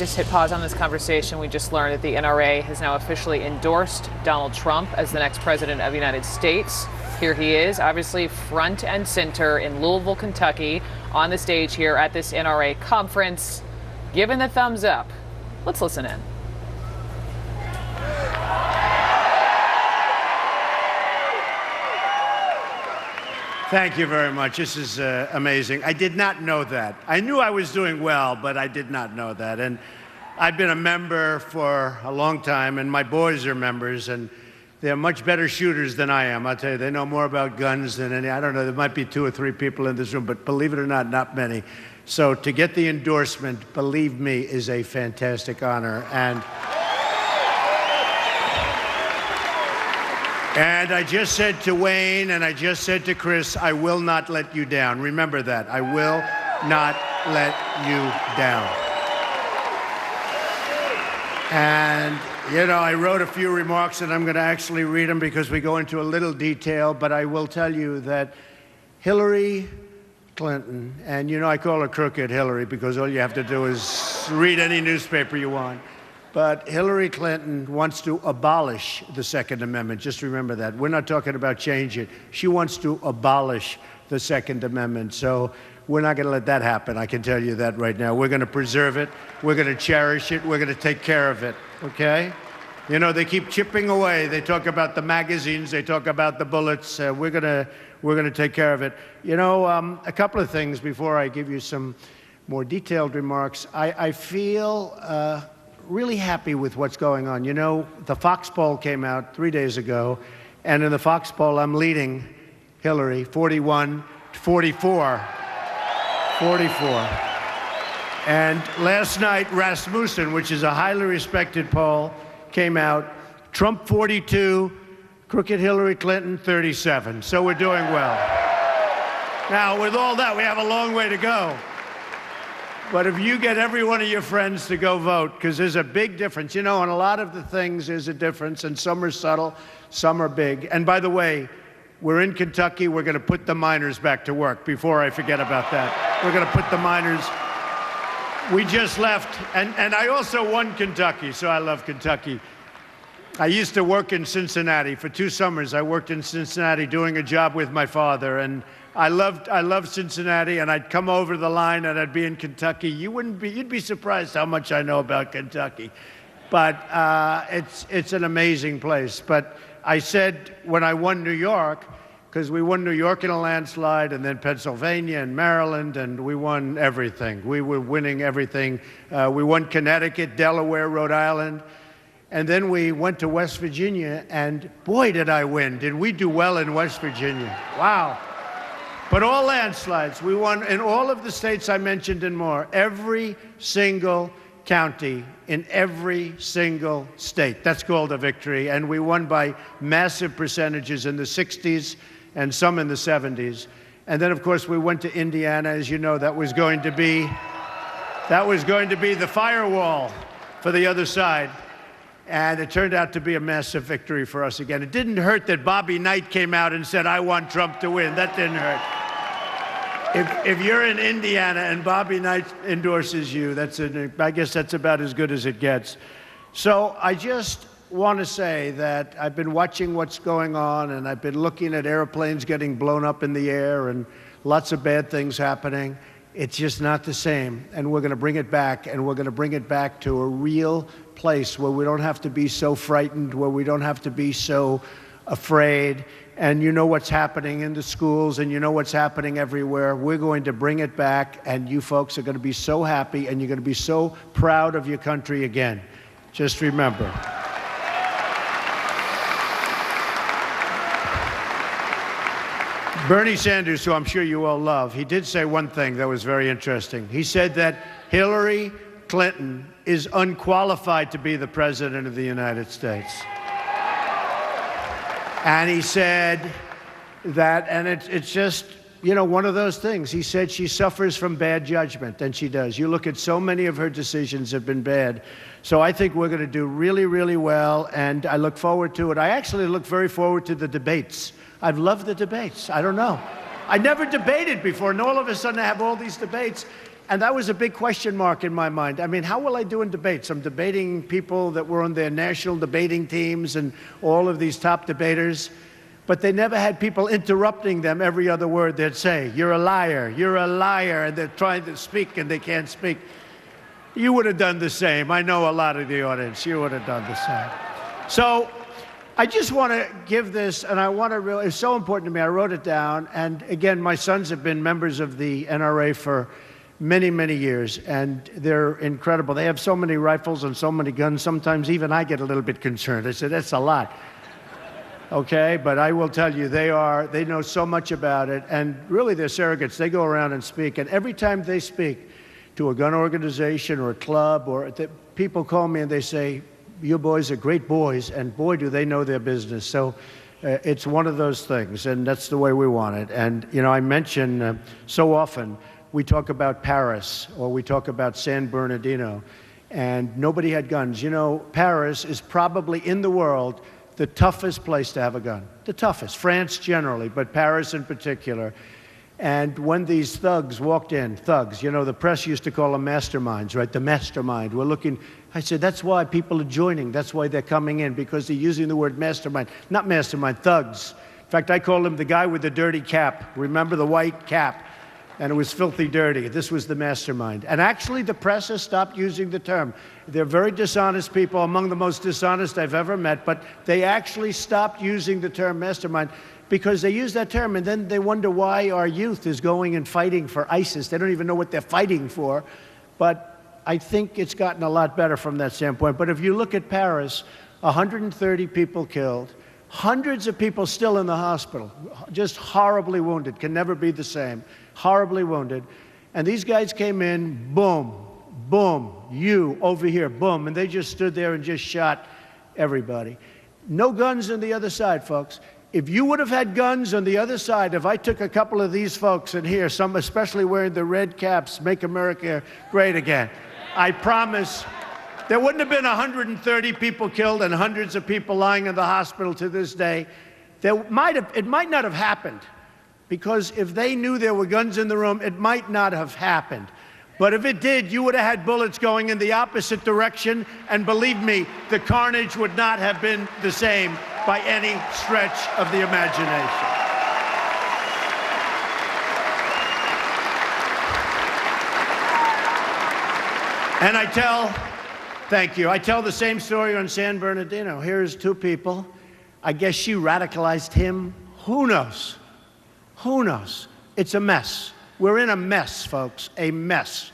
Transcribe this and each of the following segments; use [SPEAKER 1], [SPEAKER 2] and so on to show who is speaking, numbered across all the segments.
[SPEAKER 1] just hit pause on this conversation. We just learned that the NRA has now officially endorsed Donald Trump as the next president of the United States. Here he is, obviously front and center in Louisville, Kentucky, on the stage here at this NRA conference, giving the thumbs up. Let's listen in.
[SPEAKER 2] Thank you very much. This is amazing. I did not know that. I knew I was doing well, but I did not know that. And I've been a member for a long time, and my boys are members, and they're much better shooters than I am. I'll tell you, they know more about guns than any. I don't know, there might be 2 or 3 people in this room, but believe it or not, not many. So to get the endorsement, believe me, is a fantastic honor. And I just said to Wayne and I just said to Chris, I will not let you down. Remember that. I will not let you down. And, you know, I wrote a few remarks and I'm going to actually read them because we go into a little detail, but I will tell you that Hillary Clinton, and you know I call her Crooked Hillary because all you have to do is read any newspaper you want. But Hillary Clinton wants to abolish the Second Amendment. Just remember that. We're not talking about change it. She wants to abolish the Second Amendment. So we're not going to let that happen. I can tell you that right now. We're going to preserve it. We're going to cherish it. We're going to take care of it. Okay? You know, they keep chipping away. They talk about the magazines. They talk about the bullets. We're going to take care of it. You know, a couple of things before I give you some more detailed remarks. I feel really happy with what's going on. You know, the Fox poll came out 3 days ago, and in the Fox poll, I'm leading Hillary 41 to 44. 44. And last night, Rasmussen, which is a highly respected poll, came out. Trump 42, Crooked Hillary Clinton 37. So we're doing well. Now, with all that, we have a long way to go. But if you get every one of your friends to go vote, because there's a big difference. You know, on a lot of the things, there's a difference, and some are subtle, some are big. And by the way, we're in Kentucky. We're going to put the miners back to work before I forget about that. We're going to put the miners. We just left, and I also won Kentucky, so I love Kentucky. I used to work in Cincinnati. For 2 summers, I worked in Cincinnati doing a job with my father, and I loved Cincinnati, and I'd come over the line and I'd be in Kentucky. You'd be surprised how much I know about Kentucky. But it's an amazing place. But I said when I won New York, because we won New York in a landslide, and then Pennsylvania and Maryland, and we won everything. We were winning everything. We won Connecticut, Delaware, Rhode Island. And then we went to West Virginia, and boy, did I win. Did we do well in West Virginia? Wow. But all landslides. We won in all of the states I mentioned and more. Every single county in every single state. That's called a victory. And we won by massive percentages in the 60s and some in the 70s. And then, of course, we went to Indiana. As you know, that was going to be the firewall for the other side. And it turned out to be a massive victory for us again. It didn't hurt that Bobby Knight came out and said, I want Trump to win. That didn't hurt. If you're in Indiana and Bobby Knight endorses you, I guess that's about as good as it gets. So I just want to say that I've been watching what's going on, and I've been looking at airplanes getting blown up in the air and lots of bad things happening. It's just not the same, and we're going to bring it back, and we're going to bring it back to a real place where we don't have to be so frightened, where we don't have to be so afraid. And you know what's happening in the schools, and you know what's happening everywhere. We're going to bring it back, and you folks are going to be so happy, and you're going to be so proud of your country again. Just remember. Bernie Sanders, who I'm sure you all love, he did say one thing that was very interesting. He said that Hillary Clinton is unqualified to be the president of the United States. And he said that, and it's just, you know, one of those things. He said she suffers from bad judgment, and she does. You look at so many of her decisions have been bad. So I think we're going to do really, really well, and I look forward to it. I actually look very forward to the debates. I've loved the debates. I don't know. I never debated before, and all of a sudden I have all these debates. And that was a big question mark in my mind. I mean, how will I do in debates? I'm debating people that were on their national debating teams and all of these top debaters, but they never had people interrupting them every other word they'd say. You're a liar, and they're trying to speak and they can't speak. You would have done the same. I know a lot of the audience, you would have done the same. So I just want to give this, and I want to really, it's so important to me. I wrote it down, and again, my sons have been members of the NRA for many, many years, and they're incredible. They have so many rifles and so many guns, sometimes even I get a little bit concerned. I said, that's a lot. Okay, but I will tell you, they know so much about it, and really they're surrogates. They go around and speak, and every time they speak to a gun organization or a club, people call me and they say, you boys are great boys, and boy, do they know their business. So it's one of those things, and that's the way we want it. And, you know, I mention so often, we talk about Paris, or we talk about San Bernardino, and nobody had guns. You know, Paris is probably in the world the toughest place to have a gun. The toughest. France generally, but Paris in particular. And when these thugs walked in, thugs, you know, the press used to call them masterminds, right? The mastermind. We're looking, I said, that's why people are joining. That's why they're coming in, because they're using the word mastermind. Not mastermind, thugs. In fact, I called him the guy with the dirty cap. Remember the white cap? And it was filthy dirty. This was the mastermind. And actually, the press has stopped using the term. They're very dishonest people, among the most dishonest I've ever met, but they actually stopped using the term mastermind because they use that term, and then they wonder why our youth is going and fighting for ISIS. They don't even know what they're fighting for. But I think it's gotten a lot better from that standpoint. But if you look at Paris, 130 people killed, hundreds of people still in the hospital, just horribly wounded, can never be the same. Horribly wounded. And these guys came in, boom, boom, you over here, boom, and they just stood there and just shot everybody. No guns on the other side, folks. If you would have had guns on the other side, if I took a couple of these folks in here, some especially wearing the red caps, Make America Great Again, I promise there wouldn't have been 130 people killed and hundreds of people lying in the hospital to this day. It might not have happened. Because if they knew there were guns in the room, it might not have happened. But if it did, you would have had bullets going in the opposite direction, and believe me, the carnage would not have been the same by any stretch of the imagination. And I tell the same story on San Bernardino. Here's two people. I guess she radicalized him. Who knows? Who knows? It's a mess. We're in a mess, folks, a mess.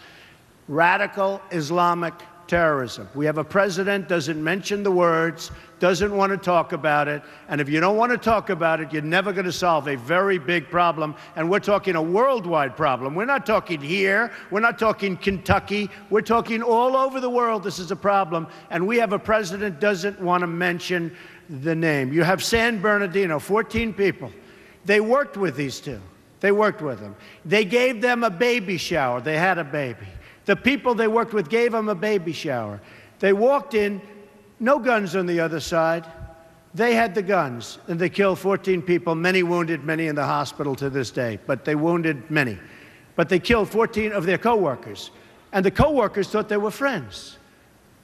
[SPEAKER 2] Radical Islamic terrorism. We have a president, doesn't mention the words, doesn't want to talk about it, and if you don't want to talk about it, you're never going to solve a very big problem, and we're talking a worldwide problem. We're not talking here, we're not talking Kentucky, we're talking all over the world. This is a problem, and we have a president doesn't want to mention the name. You have San Bernardino, 14 people. They worked with these two. They worked with them. They gave them a baby shower. They had a baby. The people they worked with gave them a baby shower. They walked in, no guns on the other side. They had the guns, and they killed 14 people, many wounded, many in the hospital to this day, but they wounded many. But they killed 14 of their co-workers, and the co-workers thought they were friends.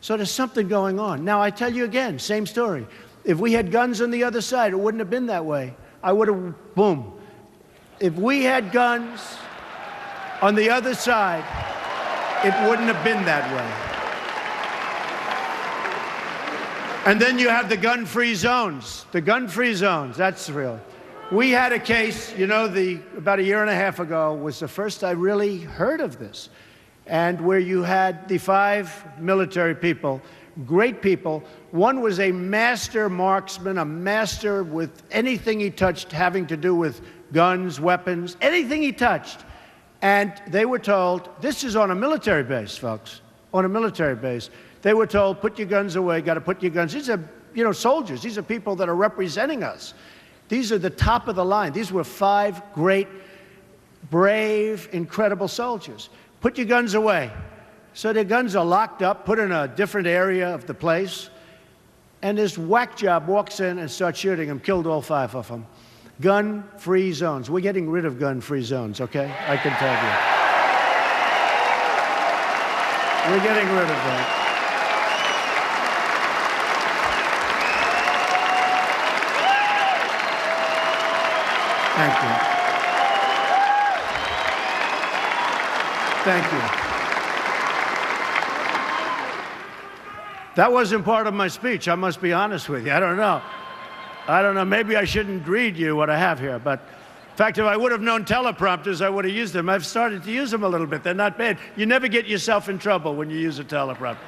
[SPEAKER 2] So there's something going on. Now, I tell you again, same story. If we had guns on the other side, it wouldn't have been that way. I would have, boom. If we had guns on the other side, it wouldn't have been that way. And then you have the gun-free zones. The gun-free zones, that's real. We had a case, you know, about a year and a half ago was the first I really heard of this, and where you had the 5 military people, great people. One was a master marksman, a master with anything he touched having to do with guns, weapons, anything he touched. And they were told, this is on a military base, folks, on a military base. They were told, put your guns away, got to put your guns. These are, you know, soldiers. These are people that are representing us. These are the top of the line. These were 5 great, brave, incredible soldiers. Put your guns away. So their guns are locked up, put in a different area of the place, and this whack job walks in and starts shooting them, killed all 5 of them. Gun-free zones. We're getting rid of gun-free zones, okay? I can tell you. We're getting rid of that. Thank you. Thank you. That wasn't part of my speech. I must be honest with you. I don't know. Maybe I shouldn't read you what I have here. But in fact, if I would have known teleprompters, I would have used them. I've started to use them a little bit. They're not bad. You never get yourself in trouble when you use a teleprompter.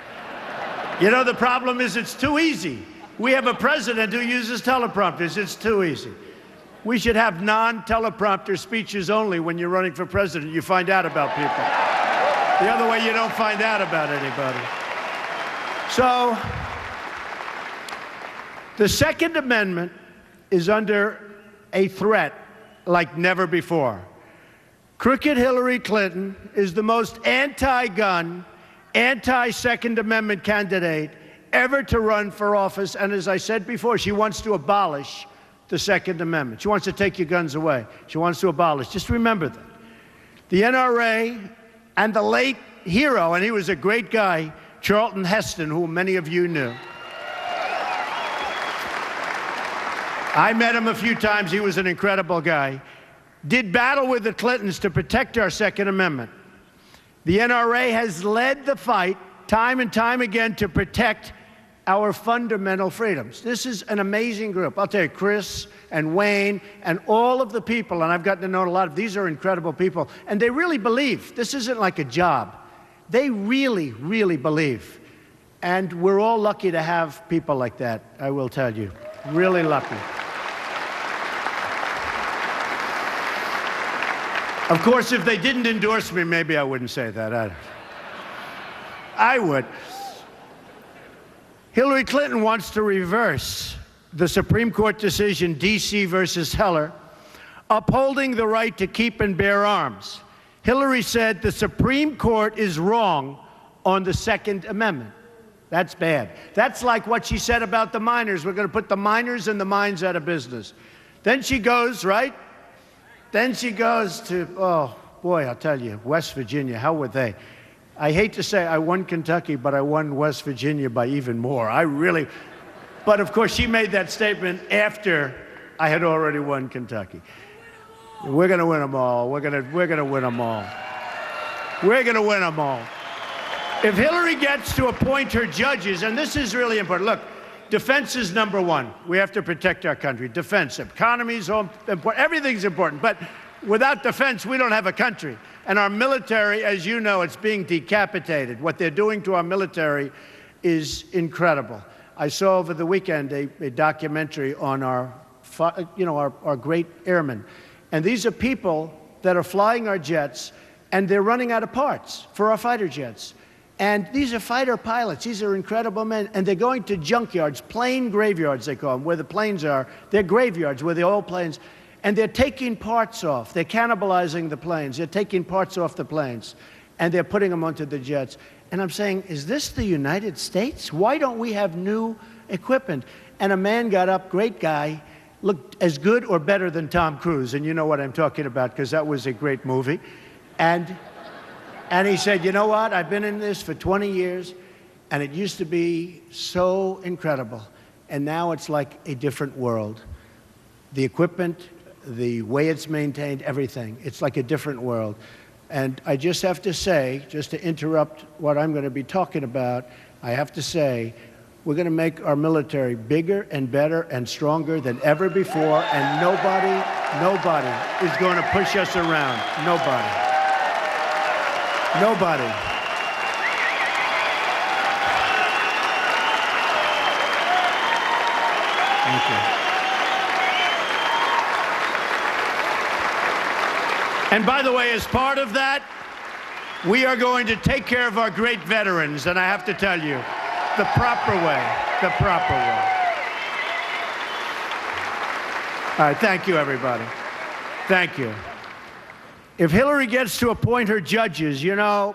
[SPEAKER 2] You know, the problem is it's too easy. We have a president who uses teleprompters. It's too easy. We should have non-teleprompter speeches only when you're running for president. You find out about people. The other way, you don't find out about anybody. So, the Second Amendment is under a threat like never before. Crooked Hillary Clinton is the most anti-gun, anti-Second Amendment candidate ever to run for office. And as I said before, she wants to abolish the Second Amendment. She wants to take your guns away. She wants to abolish. Just remember that. The NRA and the late hero, and he was a great guy, Charlton Heston, who many of you knew. I met him a few times. He was an incredible guy. Did battle with the Clintons to protect our Second Amendment. The NRA has led the fight time and time again to protect our fundamental freedoms. This is an amazing group. I'll tell you, Chris and Wayne and all of the people, and I've gotten to know a lot of these are incredible people, and they really believe. This isn't like a job. They really, really believe. And we're all lucky to have people like that, I will tell you. Really lucky. Of course, if they didn't endorse me, maybe I wouldn't say that. I would. Hillary Clinton wants to reverse the Supreme Court decision, D.C. versus Heller, upholding the right to keep and bear arms. Hillary said the Supreme Court is wrong on the Second Amendment. That's bad. That's like what she said about the miners. We're going to put the miners and the mines out of business. Then she goes, right? Then she goes to, oh, boy, I'll tell you, West Virginia, how would they? I hate to say I won Kentucky, but I won West Virginia by even more. But of course, she made that statement after I had already won Kentucky. We're going to win them all. We're going to win them all. We're going to win them all. If Hillary gets to appoint her judges, and this is really important. Look, defense is number one. We have to protect our country. Defense, economy's important. Everything's important. But without defense, we don't have a country. And our military, as you know, it's being decapitated. What they're doing to our military is incredible. I saw over the weekend a documentary on our great airmen. And these are people that are flying our jets, and they're running out of parts for our fighter jets. And these are fighter pilots. These are incredible men. And they're going to junkyards, plane graveyards, they call them, where the planes are. They're graveyards where the old planes. And they're taking parts off. They're cannibalizing the planes. They're taking parts off the planes. And they're putting them onto the jets. And I'm saying, is this the United States? Why don't we have new equipment? And a man got up, great guy, looked as good or better than Tom Cruise. And you know what I'm talking about, because that was a great movie. And he said, you know what? I've been in this for 20 years, and it used to be so incredible. And now it's like a different world. The equipment, the way it's maintained, everything. It's like a different world. And I just have to say, just to interrupt what I'm going to be talking about, I have to say, we're going to make our military bigger and better and stronger than ever before, and nobody is going to push us around. Nobody. Nobody. Thank you. And by the way, as part of that, we are going to take care of our great veterans, and I have to tell you, the proper way, the proper way. All right, thank you, everybody. Thank you. If Hillary gets to appoint her judges, you know,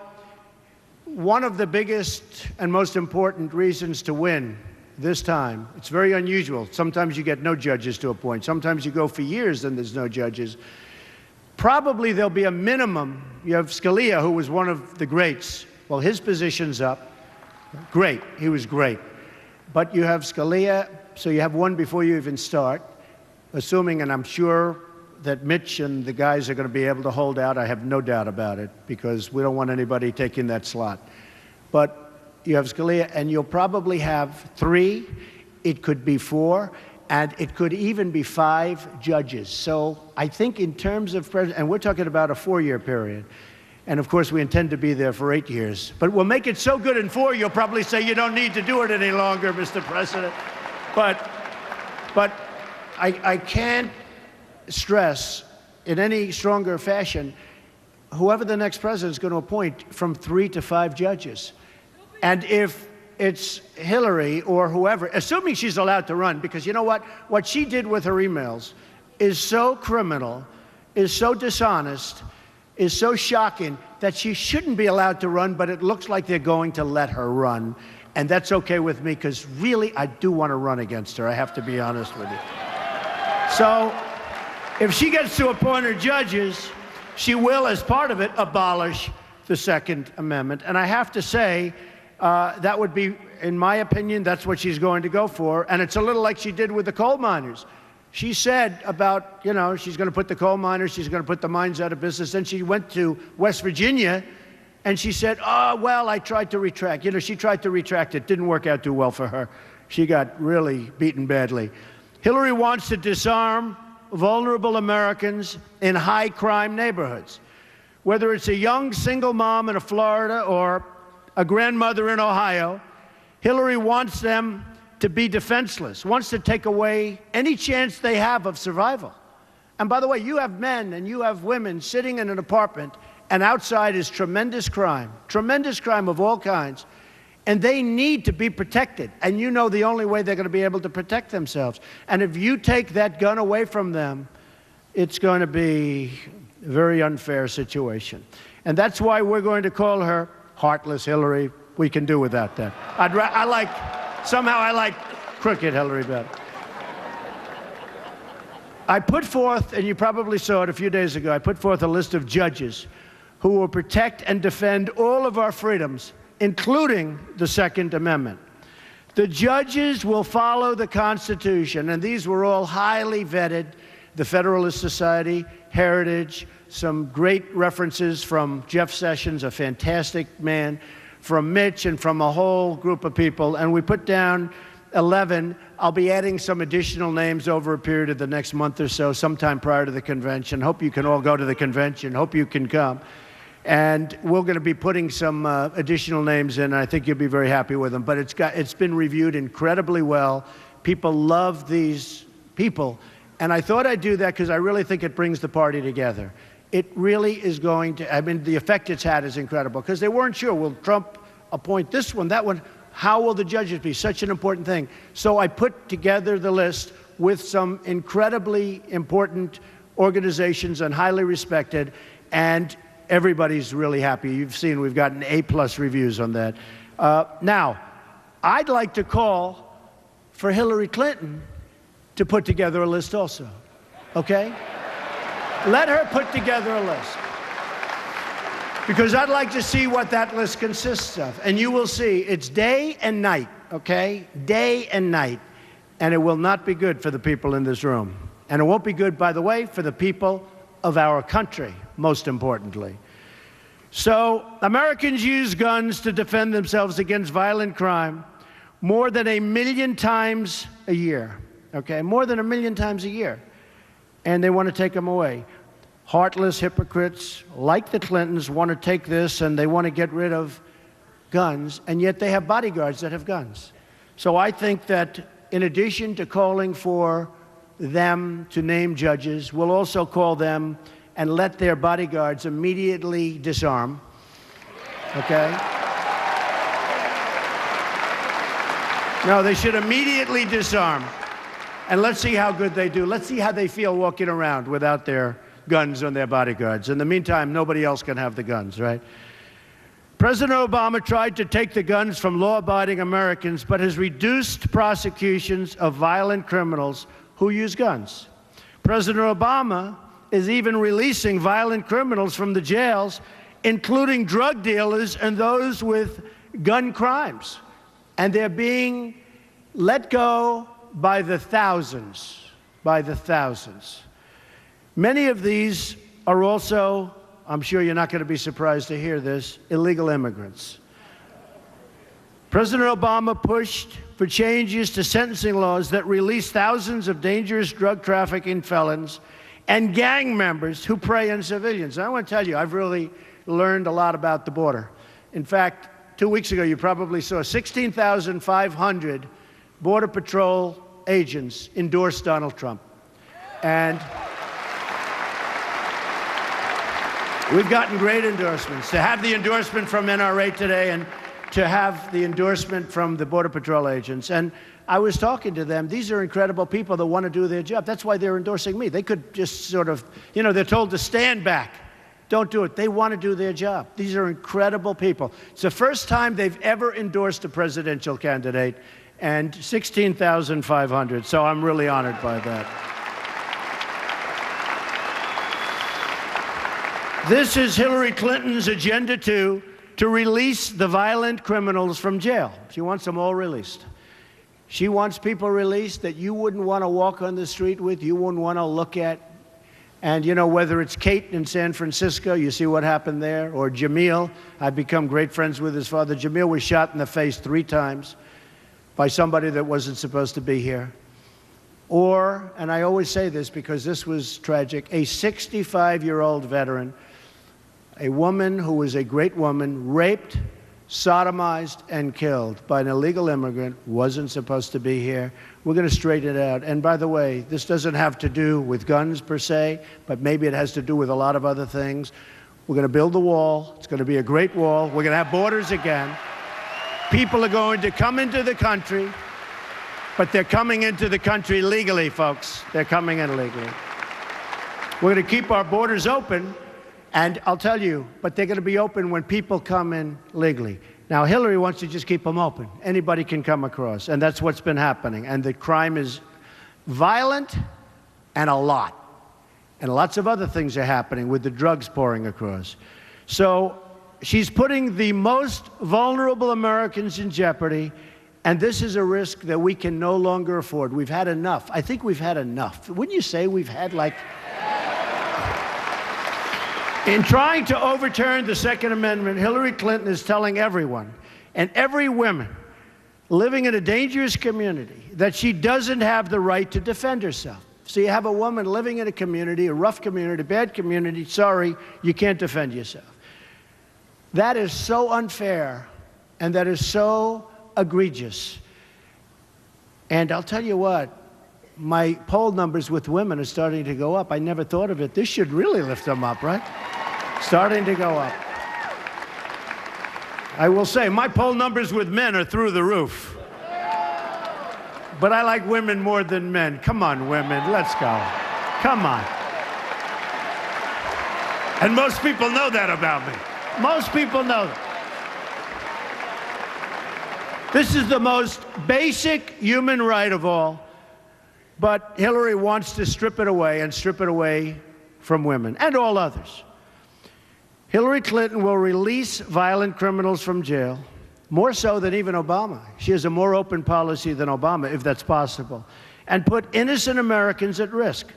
[SPEAKER 2] one of the biggest and most important reasons to win this time, it's very unusual. Sometimes you get no judges to appoint. Sometimes you go for years and there's no judges. Probably there'll be a minimum. You have Scalia, who was one of the greats, Well, his position's up. Great. He was great. But you have Scalia, so you have one before you even start, assuming, and I'm sure that Mitch and the guys are going to be able to hold out. I have no doubt about it, because we don't want anybody taking that slot. But you have Scalia, and you'll probably have 3. It could be 4, and it could even be 5 judges. So I think in terms of president, and we're talking about a 4-year period, and of course we intend to be there for 8 years, but we'll make it so good in 4, you'll probably say you don't need to do it any longer, Mr. President. But I can't stress in any stronger fashion, whoever the next president is going to appoint, from 3 to 5 judges. And if it's Hillary or whoever, assuming she's allowed to run, because you know what she did with her emails is so criminal, is so dishonest, is so shocking that she shouldn't be allowed to run, but it looks like they're going to let her run. And that's okay with me, because really I do want to run against her. I have to be honest with you. So if she gets to appoint her judges, she will, as part of it, abolish the Second Amendment. And I have to say, that would be, in my opinion, that's what she's going to go for. And it's a little like she did with the coal miners. She said about, she's going to put the coal miners, she's going to put the mines out of business. Then she went to West Virginia, and she said, oh, well, I tried to retract. She tried to retract it. Didn't work out too well for her. She got really beaten badly. Hillary wants to disarm vulnerable Americans in high-crime neighborhoods. Whether it's a young single mom in Florida or a grandmother in Ohio, Hillary wants them to be defenseless, wants to take away any chance they have of survival. And by the way, you have men and you have women sitting in an apartment, and outside is tremendous crime of all kinds, and they need to be protected. And you know the only way they're going to be able to protect themselves. And if you take that gun away from them, it's going to be a very unfair situation. And that's why we're going to call her Heartless Hillary. We can do without that. Somehow I like crooked Hillary better. I put forth, and you probably saw it a few days ago, I put forth a list of judges who will protect and defend all of our freedoms, including the Second Amendment. The judges will follow the Constitution, and these were all highly vetted, the Federalist Society, Heritage, some great references from Jeff Sessions, a fantastic man, from Mitch, and from a whole group of people. And we put down 11. I'll be adding some additional names over a period of the next month or so, sometime prior to the convention. Hope you can all go to the convention. Hope you can come. And we're going to be putting some additional names in. I think you'll be very happy with them. But it's been reviewed incredibly well. People love these people. And I thought I'd do that because I really think it brings the party together. It really is going to, the effect it's had is incredible, because they weren't sure, will Trump appoint this one, that one? How will the judges be? Such an important thing. So I put together the list with some incredibly important organizations and highly respected, and everybody's really happy. You've seen we've gotten A+ reviews on that. Now, I'd like to call for Hillary Clinton to put together a list also, okay? Let her put together a list, because I'd like to see what that list consists of. And you will see it's day and night, okay? Day and night. And it will not be good for the people in this room. And it won't be good, by the way, for the people of our country, most importantly. So Americans use guns to defend themselves against violent crime more than 1 million times a year, okay? More than 1 million times a year. And they want to take them away. Heartless hypocrites like the Clintons want to take this, and they want to get rid of guns, and yet they have bodyguards that have guns. So I think that in addition to calling for them to name judges, we'll also call them and let their bodyguards immediately disarm, okay? No, they should immediately disarm. And let's see how good they do. Let's see how they feel walking around without their guns on their bodyguards. In the meantime, nobody else can have the guns, right? President Obama tried to take the guns from law-abiding Americans, but has reduced prosecutions of violent criminals who use guns. President Obama is even releasing violent criminals from the jails including drug dealers and those with gun crimes. And they're being let go by the thousands, Many of these are also, I'm sure you're not going to be surprised to hear this, illegal immigrants. President Obama pushed for changes to sentencing laws that release thousands of dangerous drug trafficking felons and gang members who prey on civilians. And I want to tell you, I've really learned a lot about the border. In fact, 2 weeks ago, you probably saw 16,500 Border Patrol agents endorse Donald Trump. And we've gotten great endorsements. To have the endorsement from NRA today and to have the endorsement from the Border Patrol agents. And I was talking to them. These are incredible people that want to do their job. That's why they're endorsing me. They could just sort of, you know, they're told to stand back. Don't do it. They want to do their job. These are incredible people. It's the first time they've ever endorsed a presidential candidate, and 16,500. So I'm really honored by that. This is Hillary Clinton's agenda to release the violent criminals from jail. She wants them all released. She wants people released that you wouldn't want to walk on the street with, you wouldn't want to look at. And, you know, whether it's Kate in San Francisco, you see what happened there, or Jamil, I've become great friends with his father. Jamil was shot in the face 3 times by somebody that wasn't supposed to be here. Or, and I always say this because this was tragic, a 65-year-old veteran, a woman who was a great woman, raped, sodomized, and killed by an illegal immigrant, wasn't supposed to be here. We're going to straighten it out. And by the way, this doesn't have to do with guns per se, but maybe it has to do with a lot of other things. We're going to build the wall. It's going to be a great wall. We're going to have borders again. People are going to come into the country, but they're coming into the country legally, folks. They're coming in legally. We're going to keep our borders open. And I'll tell you, but they're going to be open when people come in legally. Now, Hillary wants to just keep them open. Anybody can come across, and that's what's been happening. And the crime is violent and a lot. And lots of other things are happening with the drugs pouring across. So she's putting the most vulnerable Americans in jeopardy, and this is a risk that we can no longer afford. We've had enough. I think we've had enough. Wouldn't you say we've had, like... In trying to overturn the Second Amendment, Hillary Clinton is telling everyone, and every woman living in a dangerous community, that she doesn't have the right to defend herself. So you have a woman living in a community, a rough community, bad community, sorry, you can't defend yourself. That is so unfair, and that is so egregious. And I'll tell you what, my poll numbers with women are starting to go up. I never thought of it. This should really lift them up, right? Starting to go up. I will say, my poll numbers with men are through the roof. But I like women more than men. Come on, women, let's go. Come on. And most people know that about me. Most people know that. This is the most basic human right of all. But Hillary wants to strip it away, and strip it away from women and all others. Hillary Clinton will release violent criminals from jail, more so than even Obama. She has a more open policy than Obama, if that's possible, and put innocent Americans at risk.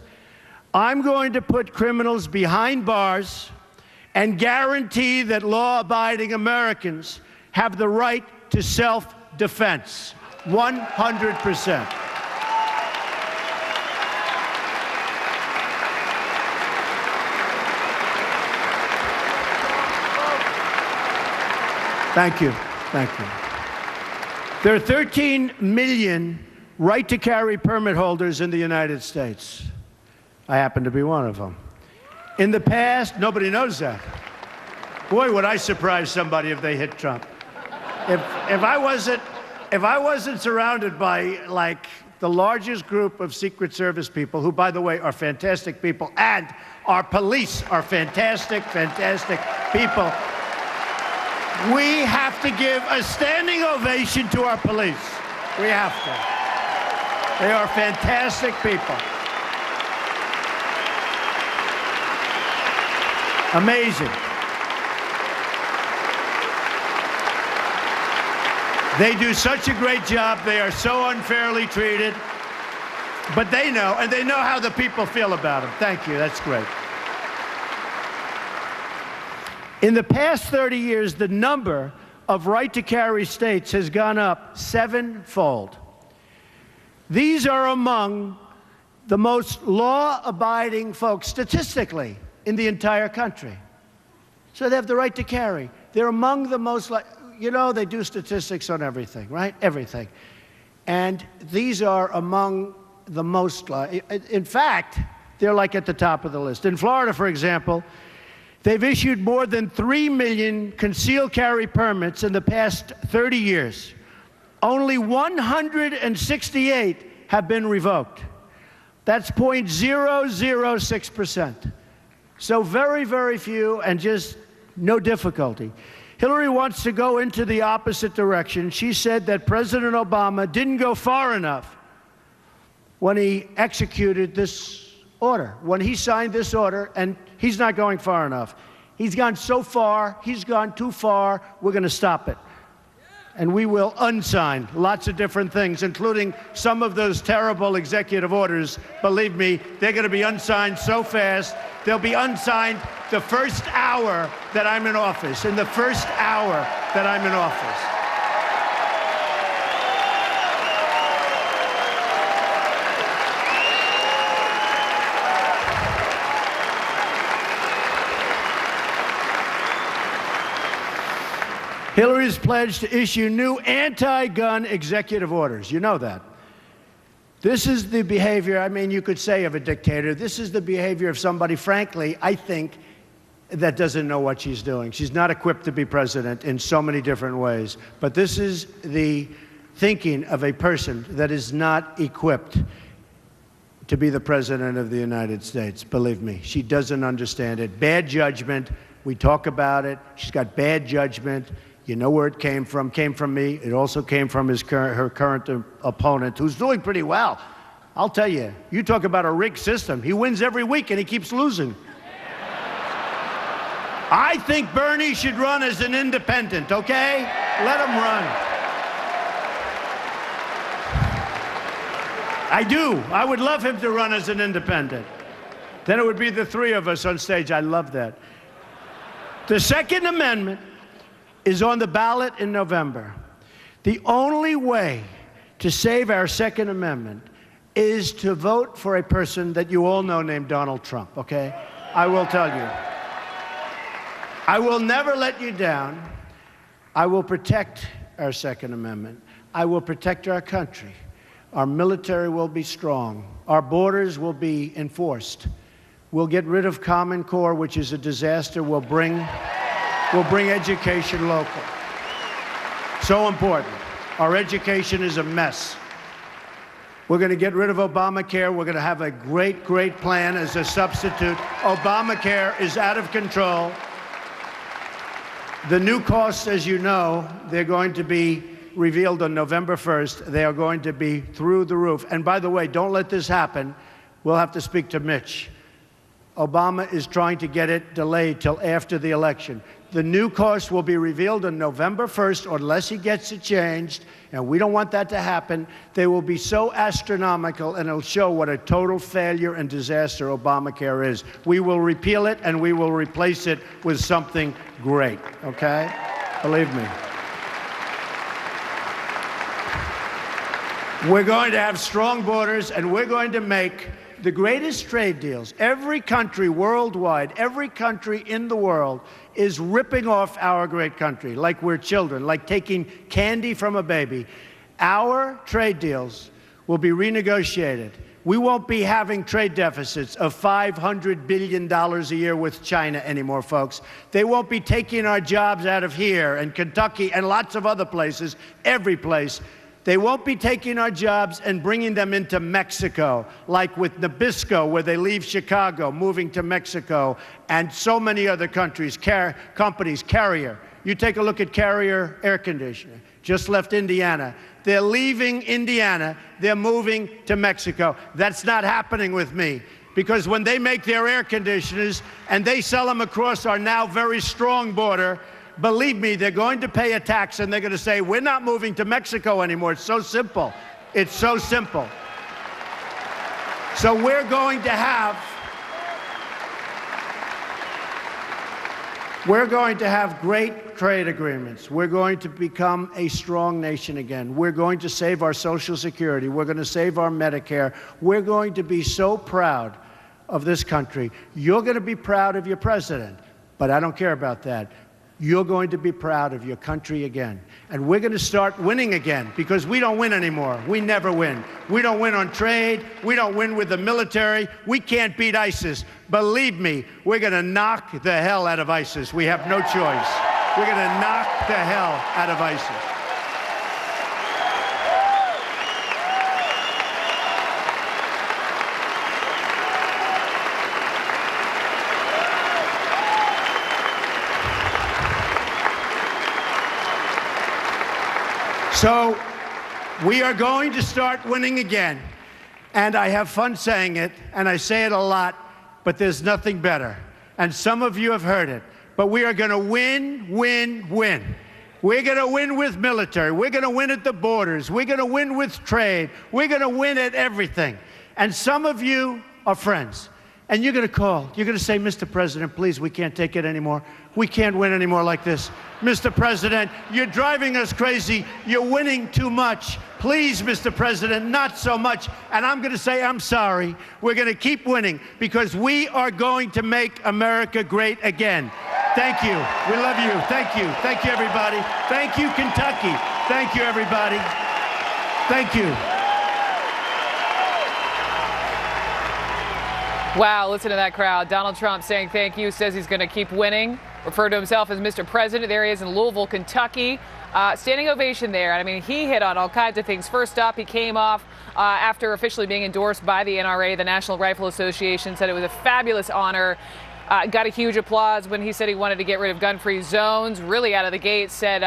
[SPEAKER 2] I'm going to put criminals behind bars and guarantee that law-abiding Americans have the right to self-defense, 100%. Thank you. Thank you. There are 13 million right-to-carry permit holders in the United States. I happen to be one of them. In the past, nobody knows that. Boy, would I surprise somebody if they hit Trump. If I wasn't surrounded by, like, the largest group of Secret Service people, who, by the way, are fantastic people, and our police are fantastic, fantastic people. We have to give a standing ovation to our police. We have to. They are fantastic people. Amazing. They do such a great job. They are so unfairly treated. But they know, and they know how the people feel about them. Thank you. That's great. In the past 30 years, the number of right-to-carry states has gone up 7-fold. These are among the most law-abiding folks statistically in the entire country. So they have the right to carry. They're among the most, you know, they do statistics on everything, right? Everything. And these are among the most, in fact, they're like at the top of the list. In Florida, for example, they've issued more than 3 million concealed carry permits in the past 30 years. Only 168 have been revoked. That's 0.006%. So very, very few and just no difficulty. Hillary wants to go into the opposite direction. She said that President Obama didn't go far enough when he executed this order, when he signed this order, and he's not going far enough. He's gone so far, he's gone too far, we're going to stop it. And we will unsign lots of different things, including some of those terrible executive orders. Believe me, they're going to be unsigned so fast, they'll be unsigned the first hour that I'm in office, in the first hour that I'm in office. Hillary's pledged to issue new anti-gun executive orders. You know that. This is the behavior, I mean, you could say of a dictator. This is the behavior of somebody, frankly, I think, that doesn't know what she's doing. She's not equipped to be president in so many different ways. But this is the thinking of a person that is not equipped to be the president of the United States. Believe me, she doesn't understand it. Bad judgment. We talk about it. She's got bad judgment. You know where it came from. Came from me. It also came from her current opponent, who's doing pretty well. I'll tell you, you talk about a rigged system. He wins every week, and he keeps losing. I think Bernie should run as an independent, okay? Let him run. I do. I would love him to run as an independent. Then it would be the three of us on stage. I love that. The Second Amendment is on the ballot in November. The only way to save our Second Amendment is to vote for a person that you all know named Donald Trump, okay? I will tell you. I will never let you down. I will protect our Second Amendment. I will protect our country. Our military will be strong. Our borders will be enforced. We'll get rid of Common Core, which is a disaster. We'll bring education local. So important. Our education is a mess. We're going to get rid of Obamacare. We're going to have a great, great plan as a substitute. Obamacare is out of control. The new costs, as you know, they're going to be revealed on November 1st. They are going to be through the roof. And by the way, don't let this happen. We'll have to speak to Mitch. Obama is trying to get it delayed till after the election. The new cost will be revealed on November 1st, unless he gets it changed, and we don't want that to happen. They will be so astronomical, and it'll show what a total failure and disaster Obamacare is. We will repeal it, and we will replace it with something great, okay? Believe me. We're going to have strong borders, and we're going to make the greatest trade deals. Every country worldwide, every country in the world is ripping off our great country like we're children, like taking candy from a baby. Our trade deals will be renegotiated. We won't be having trade deficits of $500 billion a year with China anymore, folks. They won't be taking our jobs out of here and Kentucky and lots of other places, every place. They won't be taking our jobs and bringing them into Mexico, like with Nabisco, where they leave Chicago, moving to Mexico, and so many other countries, companies, Carrier. You take a look at Carrier Air Conditioner, just left Indiana. They're leaving Indiana, they're moving to Mexico. That's not happening with me, because when they make their air conditioners and they sell them across our now very strong border, believe me, they're going to pay a tax and they're going to say, we're not moving to Mexico anymore. It's so simple. It's so simple. So we're going to have great trade agreements. We're going to become a strong nation again. We're going to save our Social Security. We're going to save our Medicare. We're going to be so proud of this country. You're going to be proud of your president, but I don't care about that. You're going to be proud of your country again. And we're going to start winning again, because we don't win anymore. We never win. We don't win on trade. We don't win with the military. We can't beat ISIS. Believe me, we're going to knock the hell out of ISIS. We have no choice. We're going to knock the hell out of ISIS. So we are going to start winning again. And I have fun saying it, and I say it a lot, but there's nothing better. And some of you have heard it. But we are going to win, win, win. We're going to win with military. We're going to win at the borders. We're going to win with trade. We're going to win at everything. And some of you are friends. And you're going to call. You're going to say, Mr. President, please, we can't take it anymore. We can't win anymore like this. Mr. President, you're driving us crazy. You're winning too much. Please, Mr. President, not so much. And I'm going to say, I'm sorry. We're going to keep winning, because we are going to make America great again. Thank you. We love you. Thank you. Thank you, everybody. Thank you, Kentucky. Thank you, everybody. Thank you.
[SPEAKER 1] Wow, listen to that crowd. Donald Trump saying thank you, says he's going to keep winning, referred to himself as Mr. President. There he is in Louisville, Kentucky. Standing ovation there. I mean, he hit on all kinds of things. First up, he came off after officially being endorsed by the NRA, the National Rifle Association, said it was a fabulous honor. Got a huge applause when he said he wanted to get rid of gun-free zones. Really out of the gate said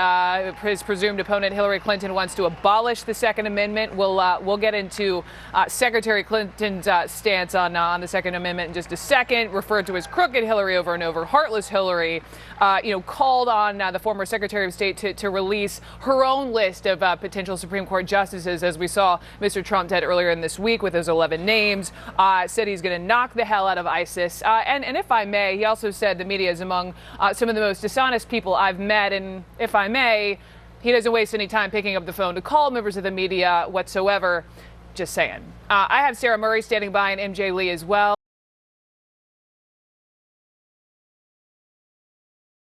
[SPEAKER 1] his presumed opponent Hillary Clinton wants to abolish the Second Amendment. We'll get into Secretary Clinton's stance on the Second Amendment in just a second. Referred to as crooked Hillary over and over, heartless Hillary. Called on the former Secretary of State to release her own list of potential Supreme Court justices, as we saw Mr. Trump did earlier in this week with those 11 names. Said he's going to knock the hell out of ISIS. And if I may, he also said the media is among some of the most dishonest people I've met. And if I may, he doesn't waste any time picking up the phone to call members of the media whatsoever. Just saying. I have Sarah Murray standing by and MJ Lee as well.